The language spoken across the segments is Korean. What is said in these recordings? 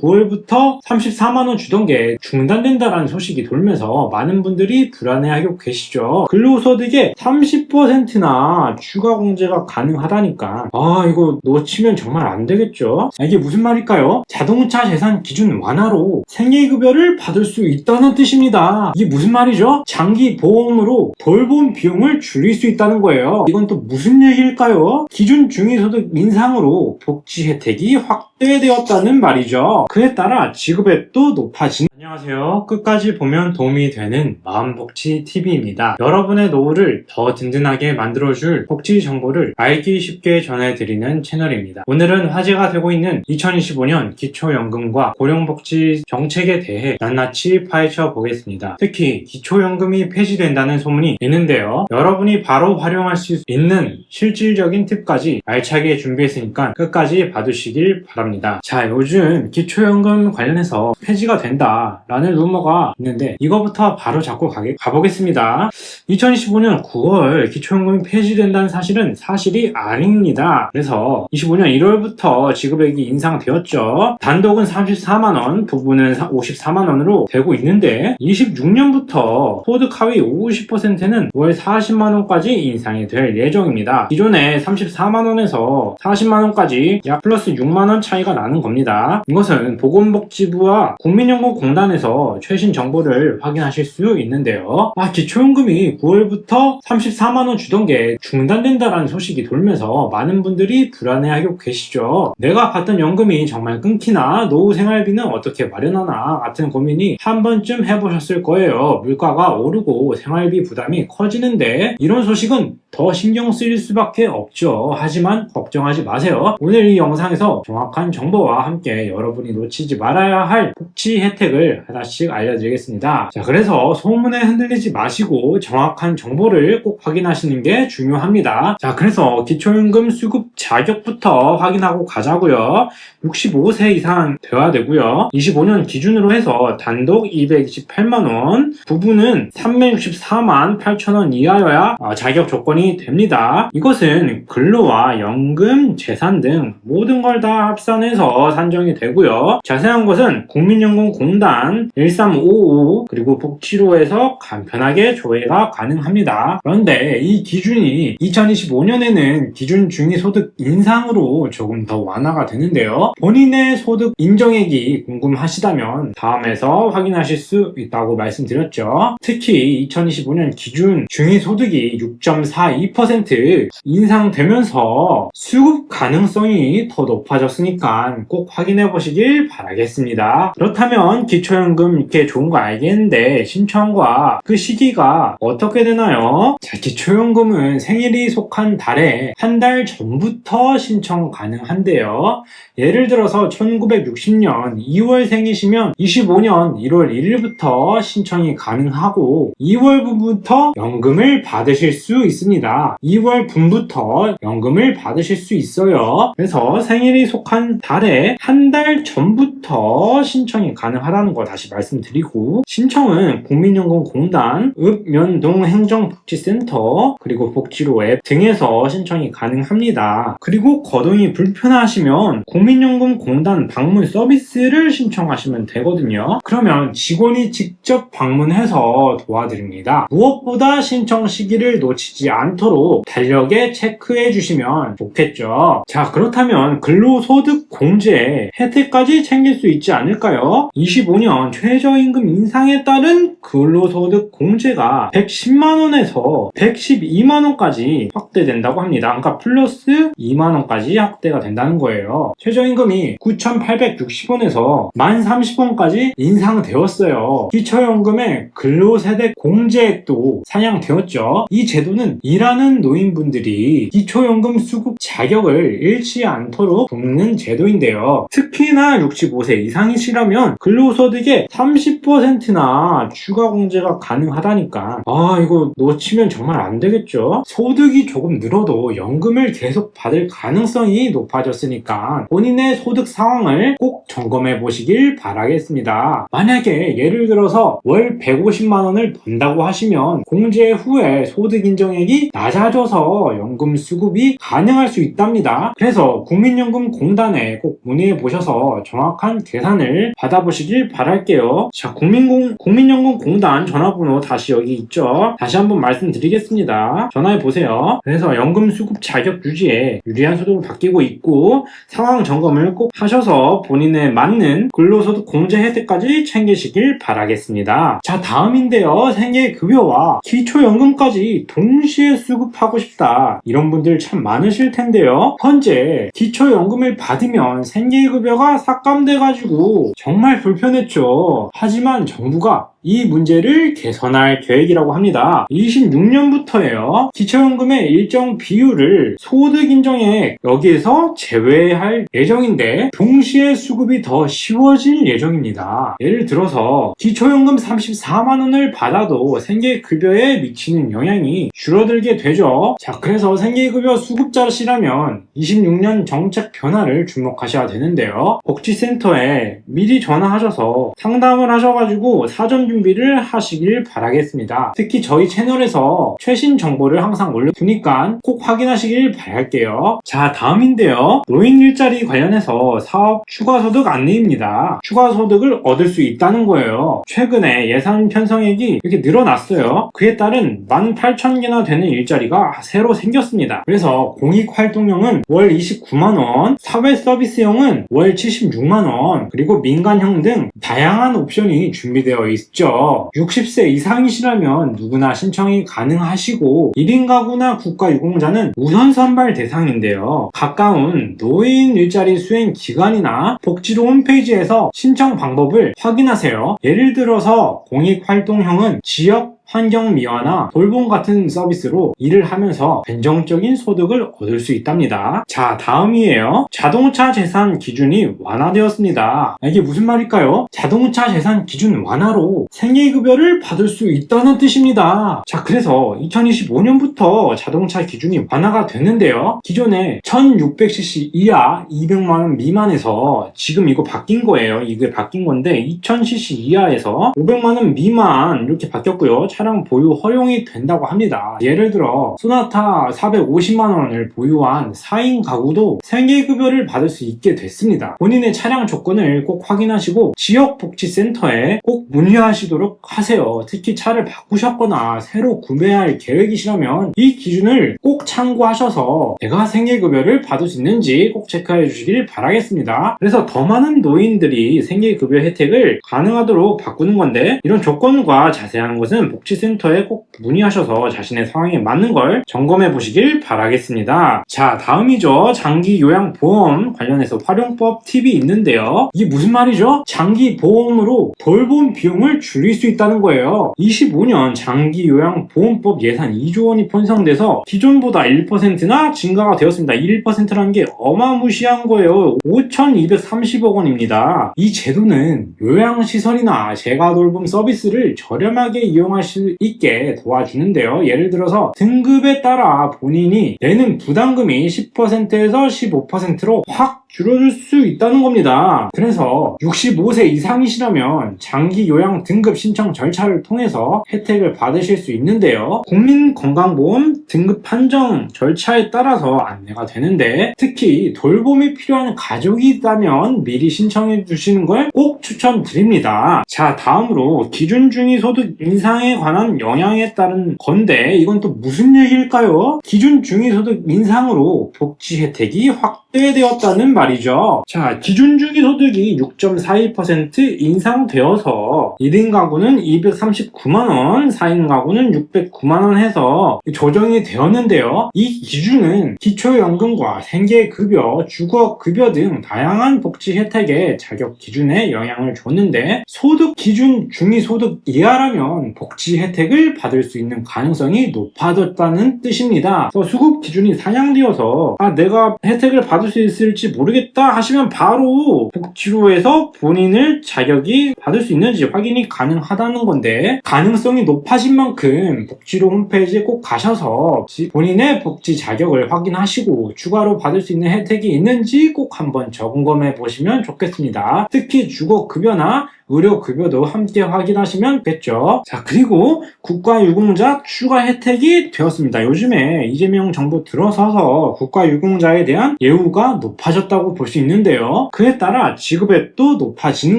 9월부터 34만원 주던 게 중단된다라는 소식이 돌면서 많은 분들이 불안해하고 계시죠. 근로소득의 30%나 추가 공제가 가능하다니까 이거 놓치면 정말 안 되겠죠. 이게 무슨 말일까요? 자동차 재산 기준 완화로 생계급여를 받을 수 있다는 뜻입니다. 이게 무슨 말이죠? 장기 보험으로 돌봄 비용을 줄일 수 있다는 거예요. 이건 또 무슨 얘기일까요? 기준 중위소득 인상으로 복지 혜택이 확대되었다는 말이죠. 그에 따라 지급액도 높아진. 안녕하세요. 끝까지 보면 도움이 되는 마음복지TV입니다. 여러분의 노후를 더 든든하게 만들어줄 복지 정보를 알기 쉽게 전해드리는 채널입니다. 오늘은 화제가 되고 있는 2025년 기초연금과 고령복지 정책에 대해 낱낱이 파헤쳐 보겠습니다. 특히 기초연금이 폐지된다는 소문이 있는데요. 여러분이 바로 활용할 수 있는 실질적인 팁까지 알차게 준비했으니까 끝까지 봐주시길 바랍니다. 자, 요즘 기초연금 관련해서 폐지가 된다 라는 루머가 있는데 이거부터 바로 잡고 가보겠습니다. 2025년 9월 기초연금이 폐지된다는 사실은 사실이 아닙니다. 그래서 25년 1월부터 지급액이 인상되었죠. 단독은 34만원, 부부는 54만원으로 되고 있는데 26년부터 소득 하위 50%는 월 40만원까지 인상이 될 예정입니다. 기존에 34만원에서 40만원까지 약 플러스 6만원 차이가 나는 겁니다. 이것은 보건복지부와 국민연금공단에서 최신 정보를 확인하실 수 있는데요. 기초연금이 9월부터 34만원 주던 게 중단된다라는 소식이 돌면서 많은 분들이 불안해하고 계시죠. 내가 받던 연금이 정말 끊기나 노후 생활비는 어떻게 마련하나 같은 고민이 한 번쯤 해보셨을 거예요. 물가가 오르고 생활비 부담이 커지는데 이런 소식은 더 신경 쓰일 수밖에 없죠. 하지만 걱정하지 마세요. 오늘 이 영상에서 정확한 정보와 함께 여러분이 놓치지 말아야 할 복지 혜택을 하나씩 알려드리겠습니다. 자, 그래서 소문에 흔들리지 마시고 정확한 정보를 꼭 확인하시는 게 중요합니다. 자, 그래서 기초연금 수급 자격부터 확인하고 가자고요. 65세 이상 되어야 되고요. 25년 기준으로 해서 단독 228만원, 부부는 364만 8천원 이하여야 자격 조건이 됩니다. 이것은 근로와 연금, 재산 등 모든 걸 다 합산해서 산정이 되고요. 자세한 것은 국민연금공단 1355 그리고 복지로에서 간편하게 조회가 가능합니다. 그런데 이 기준이 2025년에는 기준 중위소득 인상으로 조금 더 완화가 되는데요. 본인의 소득 인정액이 궁금하시다면 다음에서 확인하실 수 있다고 말씀드렸죠. 특히 2025년 기준 중위소득이 6.42% 인상되면서 수급 가능성이 더 높아졌으니까 꼭 확인해 보시길 바라겠습니다. 그렇다면 기초연금 이렇게 좋은 거 알겠는데 신청과 그 시기가 어떻게 되나요? 자, 기초연금은 생일이 속한 달에 한 달 전부터 신청 가능한데요. 예를 들어서 1960년 2월생이시면 25년 1월 1일부터 신청이 가능하고 2월부터 연금을 받으실 수 있습니다. 2월분부터 연금을 받으실 수 있어요. 그래서 생일이 속한 달에 한 달 전부터 신청이 가능하다는 거 다시 말씀드리고 신청은 국민연금공단, 읍면동행정복지센터 그리고 복지로 앱 등에서 신청이 가능합니다. 그리고 거동이 불편하시면 국민연금공단 방문 서비스를 신청하시면 되거든요. 그러면 직원이 직접 방문해서 도와드립니다. 무엇보다 신청 시기를 놓치지 않도록 달력에 체크해 주시면 좋겠죠. 자, 그렇다면 근로소득 공제 혜택까지 챙길 수 있지 않을까요? 25년 최저임금 인상에 따른 근로소득 공제가 110만원에서 112만원까지 확대된다고 합니다. 그러니까 플러스 2만원까지 확대가 된다는 거예요. 최저임금이 9,860원에서 1,030원까지 인상되었어요. 기초연금의 근로세대 공제액도 상향되었죠. 이 제도는 일하는 노인분들이 기초연금 수급 자격을 잃지 않도록 돕는 제도인데요. 특히나 65세 이상이시라면 근로소득의 30%나 추가 공제가 가능하다니까 이거 놓치면 정말 안 되겠죠. 소득이 조금 늘어도 연금을 계속 받을 가능성이 높아졌으니까 본인의 소득 상황을 꼭 점검해 보시길 바라겠습니다. 만약에 예를 들어서 월 150만원을 번다고 하시면 공제 후에 소득 인정액이 낮아져서 연금 수급이 가능할 수 있답니다. 그래서 국민연금공단에 꼭 문의해 보셔서 정확한 정확한 계산을 받아보시길 바랄게요. 자, 국민연금공단 전화번호 다시 여기 있죠. 다시 한번 말씀드리겠습니다. 전화해보세요. 그래서 연금 수급 자격 유지에 유리한 소득을 받기고 있고 상황 점검을 꼭 하셔서 본인에 맞는 근로소득 공제 혜택까지 챙기시길 바라겠습니다. 자, 다음인데요. 생계급여와 기초연금까지 동시에 수급하고 싶다. 이런 분들 참 많으실 텐데요. 현재 기초연금을 받으면 생계급여가 삭감돼가지고 정말 불편했죠. 하지만 정부가 이 문제를 개선할 계획이라고 합니다. 26년부터예요. 기초연금의 일정 비율을 소득 인정액 여기에서 제외할 예정인데 동시에 수급이 더 쉬워질 예정입니다. 예를 들어서 기초연금 34만원을 받아도 생계급여에 미치는 영향이 줄어들게 되죠. 자, 그래서 생계급여 수급자시라면 26년 정책 변화를 주목하셔야 되는데요. 복지센터에 미리 전화하셔서 상담을 하셔가지고 사전 준비를 하시길 바라겠습니다. 특히 저희 채널에서 최신 정보를 항상 올려두니까 꼭 확인하시길 바랄게요. 자, 다음인데요. 노인 일자리 관련해서 사업 추가소득 안내입니다. 추가소득을 얻을 수 있다는 거예요. 최근에 예산 편성액이 이렇게 늘어났어요. 그에 따른 18,000개나 되는 일자리가 새로 생겼습니다. 그래서 공익활동형은 월 29만원, 사회서비스형은 월 76만원, 그리고 민간형 등 다양한 옵션이 준비되어 있죠. 60세 이상이시라면 누구나 신청이 가능하시고 1인 가구나 국가유공자는 우선 선발 대상인데요. 가까운 노인 일자리 수행 기관이나 복지로 홈페이지에서 신청 방법을 확인하세요. 예를 들어서 공익활동형은 지역 환경미화나 돌봄 같은 서비스로 일을 하면서 안정적인 소득을 얻을 수 있답니다. 자, 다음이에요. 자동차 재산 기준이 완화되었습니다. 이게 무슨 말일까요? 자동차 재산 기준 완화로 생계급여를 받을 수 있다는 뜻입니다. 자, 그래서 2025년부터 자동차 기준이 완화가 되는데요. 기존에 1600cc 이하 200만원 미만에서 지금 이거 바뀐 거예요. 이게 바뀐 건데 2000cc 이하에서 500만원 미만 이렇게 바뀌었고요. 차량 보유 허용이 된다고 합니다. 예를 들어 소나타 450만원을 보유한 4인 가구도 생계급여를 받을 수 있게 됐습니다. 본인의 차량 조건을 꼭 확인하시고 지역복지센터에 꼭 문의하시도록 하세요. 특히 차를 바꾸셨거나 새로 구매할 계획이시라면 이 기준을 꼭 참고하셔서 내가 생계급여를 받을 수 있는지 꼭 체크해 주시길 바라겠습니다. 그래서 더 많은 노인들이 생계급여 혜택을 가능하도록 바꾸는 건데 이런 조건과 자세한 것은 복지센터에 꼭 문의하셔서 자신의 상황에 맞는 걸 점검해 보시길 바라겠습니다. 자, 다음이죠. 장기요양보험 관련해서 활용법 팁이 있는데요. 이게 무슨 말이죠? 장기보험으로 돌봄 비용을 줄일 수 있다는 거예요. 25년 장기요양보험법 예산 2조 원이 편성돼서 기존보다 1%나 증가가 되었습니다. 1%라는 게 어마무시한 거예요. 5,230억 원입니다. 이 제도는 요양시설이나 재가돌봄 서비스를 저렴하게 이용할 수 있게 도와주는데요. 예를 들어서 등급에 따라 본인이 내는 부담금이 10%에서 15%로 확 줄어들 수 있다는 겁니다. 그래서 65세 이상이시라면 장기요양 등급 신청 절차를 통해서 혜택을 받으실 수 있는데요. 국민건강보험 등급 판정 절차에 따라서 안내가 되는데 특히 돌봄이 필요한 가족이 있다면 미리 신청해 주시는 걸 꼭 추천드립니다. 자, 다음으로 기준중위소득 인상에 관한 영향에 따른 건데 이건 또 무슨 얘기일까요? 기준중위소득 인상으로 복지 혜택이 확대되었다는 말이죠. 자, 기준중위소득이 6.41% 인상되어서 1인 가구는 239만원, 4인 가구는 609만원 해서 조정이 되었는데요. 이 기준은 기초연금과 생계급여, 주거급여 등 다양한 복지 혜택의 자격 기준에 영향을 줬는데 소득 기준 중위소득 이하라면 복지 혜택을 받을 수 있는 가능성이 높아졌다는 뜻입니다. 그래서 수급 기준이 상향되어서 내가 혜택을 받을 수 있을지 모르겠다 하시면 바로 복지로에서 본인을 자격이 받을 수 있는지 확인이 가능하다는 건데 가능성이 높아진 만큼 복지로 홈페이지에 꼭 가셔서 본인의 복지 자격을 확인하시고 추가로 받을 수 있는 혜택이 있는지 꼭 한번 점검해 보시면 좋겠습니다. 특히 주거급여나 의료급여도 함께 확인하시면 되겠죠. 자, 그리고 국가유공자 추가 혜택이 되었습니다. 요즘에 이재명 정부 들어서서 국가유공자에 대한 예우가 높아졌다고 볼 수 있는데요. 그에 따라 지급액도 높아지는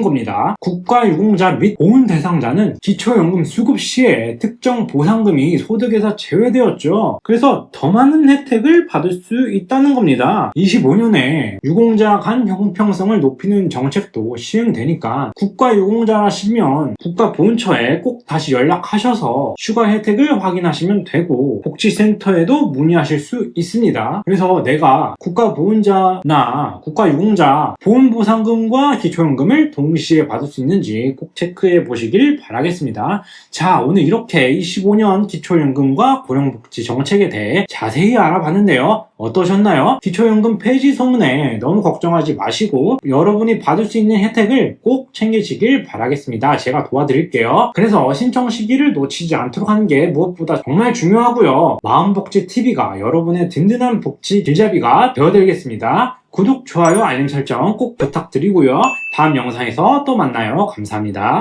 겁니다. 국가유공자 및 보훈 대상자는 기초연금 수급 시에 특정 보상금이 소득에서 제외되었죠. 그래서 더 많은 혜택을 받을 수 있다는 겁니다. 25년에 유공자 간 형평성을 높이는 정책도 시행되니까 국가유공자라시면 국가보훈처에 꼭 다시 연락하셔서 추가 혜택을 확인하시면 되고 복지센터에도 문의하실 수 있습니다. 그래서 내가 국가보훈자나 국가유공자 보훈보상금과 기초연금을 동시에 받을 수 있는지 꼭 체크해 보시길 바라겠습니다. 자, 오늘 이렇게 25년 기초연금과 고령복지 정책에 대해 자세히 알아봤는데요. 어떠셨나요? 기초연금 폐지 소문에 너무 걱정하지 마시고 여러분이 받을 수 있는 혜택을 꼭 챙기시길 바라겠습니다. 제가 도와드릴게요. 그래서 신청 시기를 놓치지 않도록 하는 게 무엇보다 정말 중요하고요. 마음복지TV가 여러분의 든든한 복지 길잡이가 되어드리겠습니다. 구독, 좋아요, 알림 설정 꼭 부탁드리고요. 다음 영상에서 또 만나요. 감사합니다.